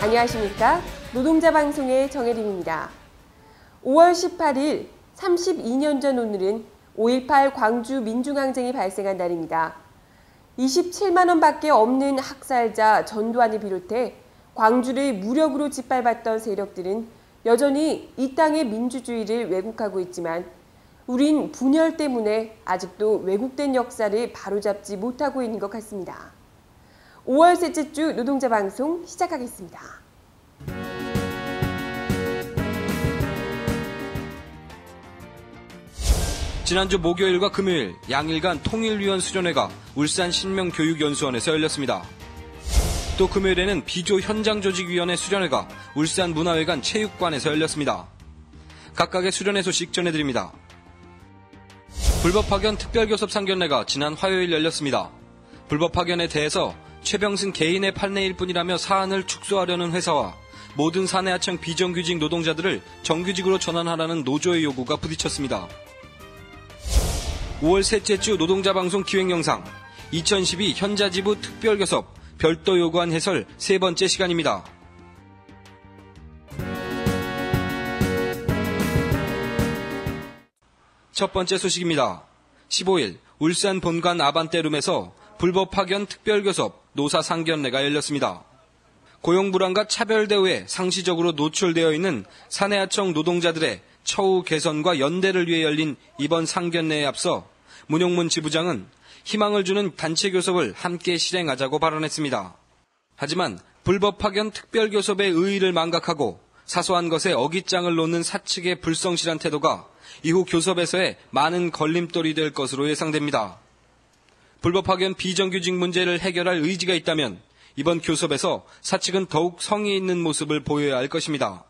안녕하십니까? 노동자 방송의 정혜림입니다. 5월 18일 32년 전 오늘은 5.18 광주 민중항쟁이 발생한 날입니다. 27만 원밖에 없는 학살자 전두환을 비롯해 광주를 무력으로 짓밟았던 세력들은 여전히 이 땅의 민주주의를 왜곡하고 있지만 우린 분열 때문에 아직도 왜곡된 역사를 바로잡지 못하고 있는 것 같습니다. 5월 셋째 주 노동자 방송 시작하겠습니다. 지난주 목요일과 금요일 양일간 통일위원 수련회가 울산 신명교육연수원에서 열렸습니다. 또 금요일에는 비조 현장조직위원회 수련회가 울산 문화회관 체육관에서 열렸습니다. 각각의 수련회 소식 전해드립니다. 불법 파견 특별교섭 상견례가 지난 화요일 열렸습니다. 불법 파견에 대해서 최병승 개인의 판례일 뿐이라며 사안을 축소하려는 회사와 모든 사내하청 비정규직 노동자들을 정규직으로 전환하라는 노조의 요구가 부딪혔습니다. 5월 셋째 주 노동자 방송 기획 영상 2012 현자지부 특별교섭 별도 요구안 해설 세 번째 시간입니다. 첫 번째 소식입니다. 15일 울산 본관 아반떼룸에서 불법 파견 특별교섭 노사 상견례가 열렸습니다. 고용불안과 차별 대우에 상시적으로 노출되어 있는 사내하청 노동자들의 처우 개선과 연대를 위해 열린 이번 상견례에 앞서 문용문 지부장은 희망을 주는 단체 교섭을 함께 실행하자고 발언했습니다. 하지만 불법 파견 특별교섭의 의의를 망각하고 사소한 것에 어깃장을 놓는 사측의 불성실한 태도가 이후 교섭에서의 많은 걸림돌이 될 것으로 예상됩니다. 불법 파견 비정규직 문제를 해결할 의지가 있다면 이번 교섭에서 사측은 더욱 성의 있는 모습을 보여야 할 것입니다.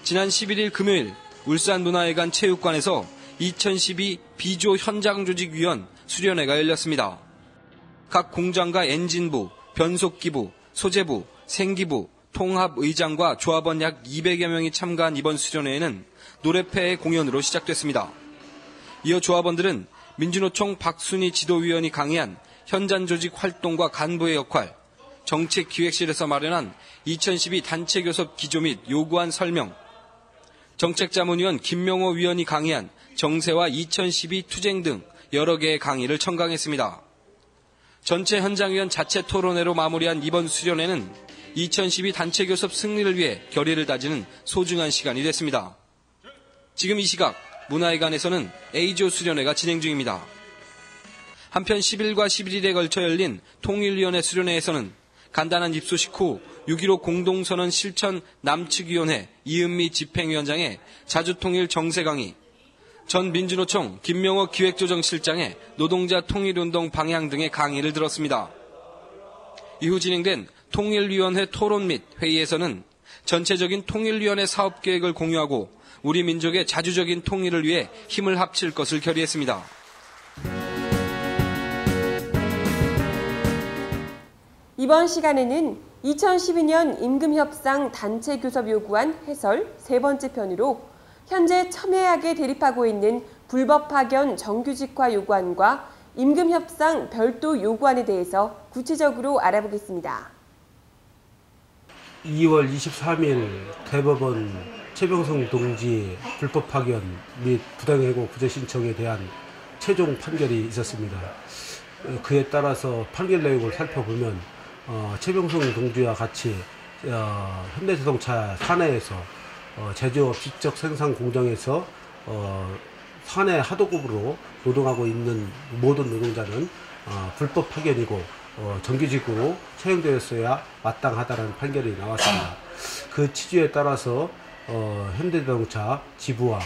지난 11일 금요일 울산 문화회관 체육관에서 2012 비조 현장조직위원 수련회가 열렸습니다. 각 공장과 엔진부, 변속기부, 소재부, 생기부, 통합의장과 조합원 약 200여 명이 참가한 이번 수련회에는 노래패의 공연으로 시작됐습니다. 이어 조합원들은 민주노총 박순희 지도위원이 강의한 현장 조직 활동과 간부의 역할, 정책기획실에서 마련한 2012 단체교섭 기조 및 요구안 설명, 정책자문위원 김명호 위원이 강의한 정세와 2012 투쟁 등 여러 개의 강의를 청강했습니다. 전체 현장위원 자체 토론회로 마무리한 이번 수련회는 2012 단체교섭 승리를 위해 결의를 다지는 소중한 시간이 됐습니다. 지금 이 시각 문화회관에서는 A조 수련회가 진행 중입니다. 한편 10일과 11일에 걸쳐 열린 통일위원회 수련회에서는 간단한 입소식 후 6.15 공동선언 실천 남측위원회 이은미 집행위원장의 자주통일 정세 강의, 전 민주노총 김명호 기획조정실장의 노동자 통일운동 방향 등의 강의를 들었습니다. 이후 진행된 통일위원회 토론 및 회의에서는 전체적인 통일위원회 사업계획을 공유하고 우리 민족의 자주적인 통일을 위해 힘을 합칠 것을 결의했습니다. 이번 시간에는 2012년 임금협상 단체교섭 요구안 해설 세 번째 편으로 현재 첨예하게 대립하고 있는 불법 파견 정규직화 요구안과 임금협상 별도 요구안에 대해서 구체적으로 알아보겠습니다. 2월 23일 대법원 최병승 동지 불법 파견 및 부당해고 구제 신청에 대한 최종 판결이 있었습니다. 그에 따라서 판결 내용을 살펴보면 최병승 동지와 같이 현대자동차 사내에서 제조업 직접 생산 공장에서 사내 하도급으로 노동하고 있는 모든 노동자는 불법 파견이고 정규직으로 채용되었어야 마땅하다는 판결이 나왔습니다. 그 취지에 따라서 현대자동차 지부와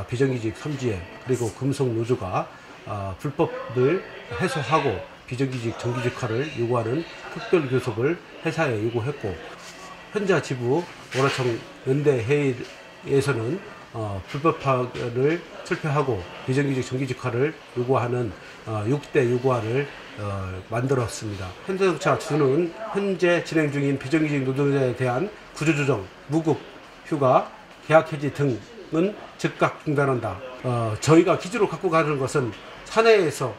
비정규직 선지회 그리고 금속노조가 불법을 해소하고 비정규직 정규직화를 요구하는 특별교섭을 회사에 요구했고, 현자 지부 원화청 연대회의에서는 불법 파견을 철폐하고 비정규직 정규직화를 요구하는 6대 요구안을 만들었습니다. 현대자동차 주는 현재 진행 중인 비정규직 노동자에 대한 구조조정, 무급, 휴가, 계약 해지 등은 즉각 중단한다. 저희가 기지로 갖고 가는 것은 사내에서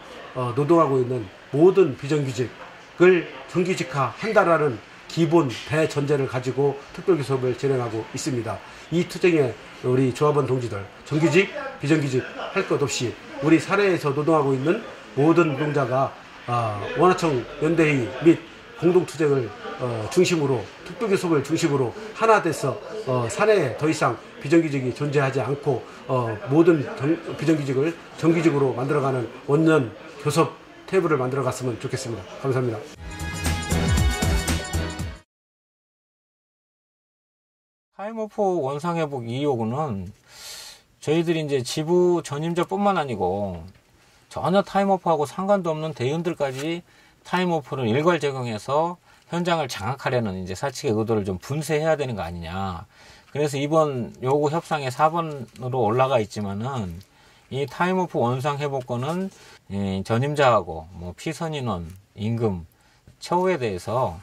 노동하고 있는 모든 비정규직을 정규직화한다라는 기본 대전제를 가지고 특별교섭을 진행하고 있습니다. 이 투쟁에 우리 조합원 동지들 정규직, 비정규직 할 것 없이 우리 사내에서 노동하고 있는 모든 노동자가 원화청 연대회의 및 공동투쟁을 중심으로 특별교섭을 중심으로 하나 돼서 사내에 더 이상 비정규직이 존재하지 않고 모든 비정규직을 정규직으로 만들어가는 원년 교섭 테이블을 만들어갔으면 좋겠습니다. 감사합니다. 타임오프 원상회복 2요구는 저희들이 이제 지부 전임자뿐만 아니고 전혀 타임오프하고 상관도 없는 대의원들까지 타임오프를 일괄 적용해서 현장을 장악하려는 이제 사측의 의도를 좀 분쇄해야 되는 거 아니냐. 그래서 이번 요구 협상에 4번으로 올라가 있지만은 이 타임오프 원상회복권은 전임자하고 뭐 피선인원, 임금, 처우에 대해서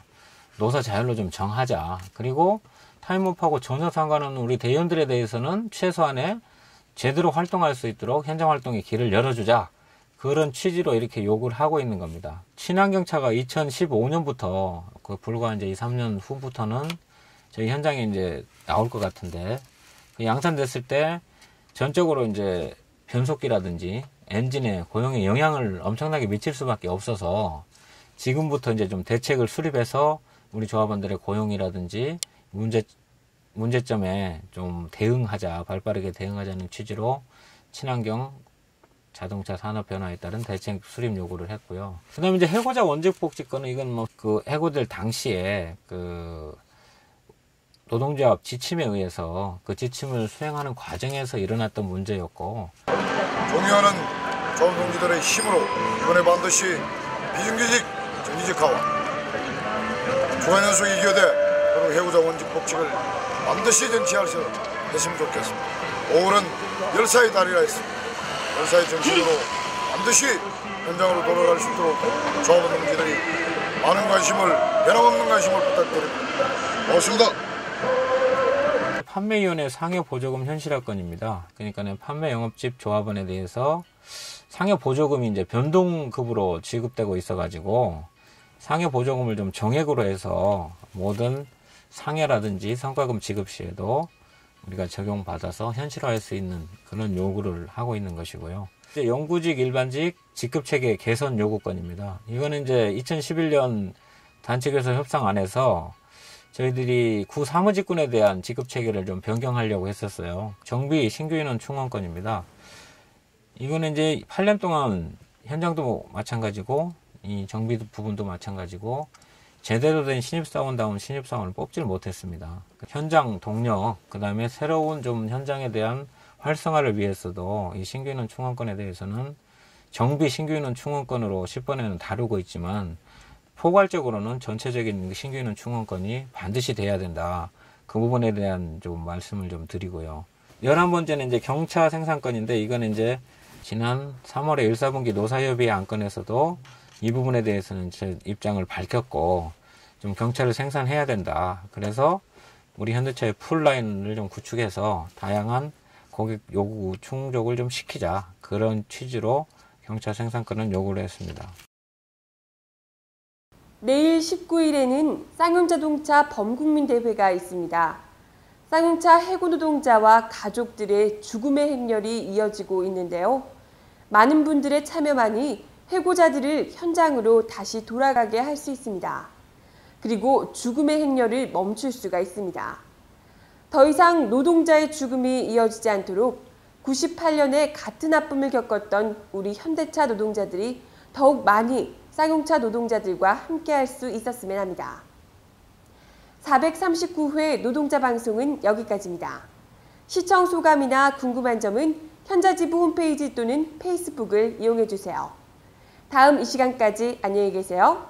노사 자율로 좀 정하자. 그리고 타임오프하고 전혀 상관없는 우리 대의원들에 대해서는 최소한의 제대로 활동할 수 있도록 현장 활동의 길을 열어주자. 그런 취지로 이렇게 요구를 하고 있는 겁니다. 친환경차가 2015년부터 불과 이제 2, 3년 후부터는 저희 현장에 이제 나올 것 같은데 양산됐을 때 전적으로 이제 변속기라든지 엔진에 고용에 영향을 엄청나게 미칠 수밖에 없어서 지금부터 이제 좀 대책을 수립해서 우리 조합원들의 고용이라든지 문제점에 좀 대응하자, 발빠르게 대응하자는 취지로 친환경 자동차 산업 변화에 따른 대책 수립 요구를 했고요. 그 다음에 이제 해고자 원직 복지권은 이건 뭐 그 해고될 당시에 그 노동조합 지침에 의해서 그 지침을 수행하는 과정에서 일어났던 문제였고 존경하는 조합동지들의 힘으로 이번에 반드시 비정규직 정규직화와 중환연수 2교대 그리고 해고자 원직 복직을 반드시 쟁취할 수 있으면 좋겠습니다. 5월은 열사의 달이라 했습니다. 열사의 정신으로 반드시 현장으로 돌아갈 수 있도록 조합원 동지들이 많은 관심을, 변함없는 관심을 부탁드립니다. 고맙습니다. 판매위원회 상여보조금 현실화건입니다. 그러니까 판매 영업집 조합원에 대해서 상여보조금이 이제 변동급으로 지급되고 있어가지고 상여보조금을 좀 정액으로 해서 모든 상여라든지 성과금 지급 시에도 우리가 적용받아서 현실화할 수 있는 그런 요구를 하고 있는 것이고요. 이제 영구직, 일반직 직급체계 개선 요구건입니다. 이거는 이제 2011년 단체교섭 협상 안에서 저희들이 구 사무직군에 대한 직급체계를 좀 변경하려고 했었어요. 정비 신규인원 충원건입니다. 이거는 이제 8년 동안 현장도 마찬가지고 이 정비 부분도 마찬가지고 제대로 된 신입사원다운 신입사원을 뽑지를 못했습니다. 현장 동력, 그 다음에 새로운 좀 현장에 대한 활성화를 위해서도 이 신규인원 충원건에 대해서는 정비 신규인원 충원건으로 10번에는 다루고 있지만 포괄적으로는 전체적인 신규인원 충원건이 반드시 돼야 된다. 그 부분에 대한 좀 말씀을 좀 드리고요. 11번째는 이제 경차 생산건인데 이건 이제 지난 3월에 1, 4분기 노사협의회 안건에서도 이 부분에 대해서는 제 입장을 밝혔고 좀 경차를 생산해야 된다. 그래서 우리 현대차의 풀라인을 좀 구축해서 다양한 고객 요구 충족을 좀 시키자. 그런 취지로 경차 생산권은 요구를 했습니다. 내일 19일에는 쌍용자동차 범국민대회가 있습니다. 쌍용차 해고 노동자와 가족들의 죽음의 행렬이 이어지고 있는데요. 많은 분들의 참여만이 해고자들을 현장으로 다시 돌아가게 할 수 있습니다. 그리고 죽음의 행렬을 멈출 수가 있습니다. 더 이상 노동자의 죽음이 이어지지 않도록 98년에 같은 아픔을 겪었던 우리 현대차 노동자들이 더욱 많이 쌍용차 노동자들과 함께할 수 있었으면 합니다. 439회 노동자 방송은 여기까지입니다. 시청 소감이나 궁금한 점은 현자지부 홈페이지 또는 페이스북을 이용해주세요. 다음 이 시간까지 안녕히 계세요.